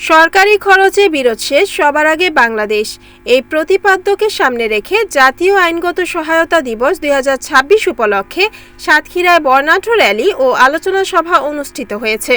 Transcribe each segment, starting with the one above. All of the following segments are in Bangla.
সরকারি খরচে বিরোধ শেষ, সবার আগে বাংলাদেশ। এই প্রতিপাদ্যকে সামনে রেখে জাতীয় আইনগত সহায়তা দিবস 2026 উপলক্ষে সাতক্ষীরায় বর্ণাঢ্য র্যালি ও আলোচনা সভা অনুষ্ঠিত হয়েছে।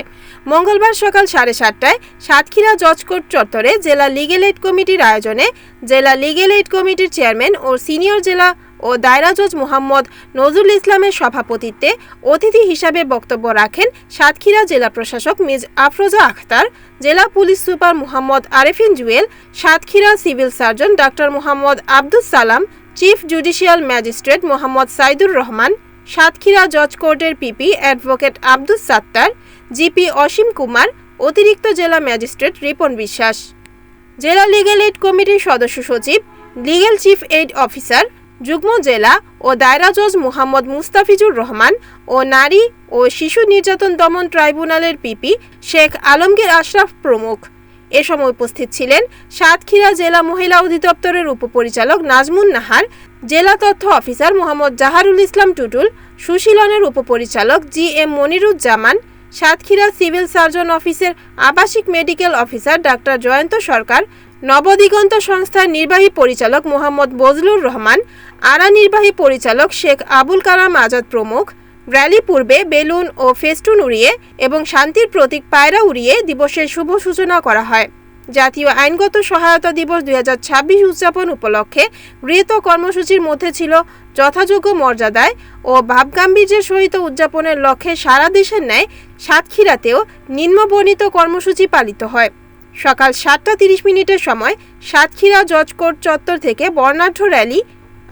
মঙ্গলবার সকাল 7:30টায় সাতক্ষীরা জজ কোর্ট চত্বরে জেলা লিগ্যাল এইড কমিটির আয়োজনে জেলা লিগ্যাল এইড কমিটির চেয়ারম্যান ও সিনিয়র জেলা ও দায়রা জজ মোহাম্মদ নজরুল ইসলামের সভাপতিত্বে অতিথি হিসাবে বক্তব্য রাখেন সাতক্ষীরা জেলা প্রশাসক মিজ আফরোজা আখতার, জেলা police super Mohammad Arefin Jewel, Satkhira civil surgeon ডাক্তার Mohammad Abdus Salam, chief judicial magistrate Mohammad Saidur Rahman, Satkhira জজ কোর্টের PP advocate Abdus Sattar, GP Asim Kumar, অতিরিক্ত জেলা ম্যাজিস্ট্রেট রিপন বিশ্বাস, জেলা লিগ্যাল এইড কমিটির সদস্য সচিব, লিগ্যাল চিফ এইড অফিসার, যুগ্ম জেলা ও দায়রা জজ মোহাম্মদ মুস্তাফিজুর রহমান ও নারী ও শিশু নির্যাতন দমন ট্রাইব্যুনালের পিপি শেখ আলমগীর আশরাফ প্রমুখ। এ সময় উপস্থিত ছিলেন সাতক্ষীরা জেলা মহিলা অধিদপ্তরের উপপরিচালক নাজমুন নাহার, জেলা তথ্য অফিসার মোহাম্মদ জাহারুল ইসলাম টুটুল, সুশীলনের উপপরিচালক G M Moniruzzaman, Satkhira civil surgeon অফিসের আবাসিক medical officer doctor Joyanta Sarkar, Nabadiganta সংস্থার নির্বাহী পরিচালক মোহাম্মদ বজলুর রহমান, আরা নির্বাহী পরিচালক শেখ আবুল কালাম আজাদ প্রমুখ। র্যালি পূর্বে বেলুন ও ফেস্টুন উড়িয়ে এবং শান্তির প্রতীক পায়রা উড়িয়ে দিবসের শুভ সূচনা করা হয়। জাতীয় আইনগত সহায়তা দিবস 2026 উদযাপন উপলক্ষে গৃহীত কর্মসূচির মধ্যে ছিল যথাযোগ্য মর্যাদায় ও ভাবগাম্ভীর্যের সহিত উদযাপনের লক্ষ্যে সারা দেশের ন্যায় সাতক্ষীরাতেও নিম্নবর্ণিত কর্মসূচি পালিত হয়। সকাল 7:30 সময় সাতক্ষীরা জজ কোর্ট চত্বর থেকে বর্ণাঢ্য র্যালি,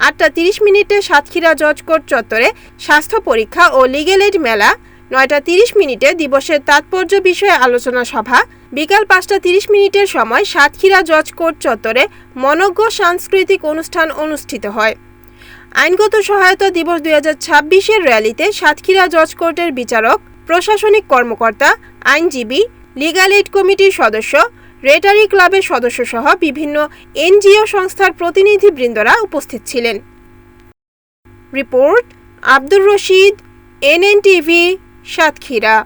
8:30 সাতক্ষীরা জজ কোর্ট চত্বরে স্বাস্থ্য পরীক্ষা ও লিগ্যাল এইড মেলা, 9:30 দিবসের তাৎপর্য বিষয়ে আলোচনা সভা, বিকাল 5:30 সময় সাতক্ষীরা জজ কোর্ট চত্বরে মনোজ্ঞ সাংস্কৃতিক অনুষ্ঠান অনুষ্ঠিত হয়। আইনগত সহায়তা দিবস 2026-এর র্যালিতে সাতক্ষীরা জজ কোর্টের বিচারক, প্রশাসনিক কর্মকর্তা, আইনজীবী, লিগ্যাল এইড কমিটির সদস্য, রেটারি ক্লাবের সদস্যসহ বিভিন্ন এনজিও সংস্থার প্রতিনিধিবৃন্দরা উপস্থিত ছিলেন। Report Abdur Rashid, NNTV, Satkhira.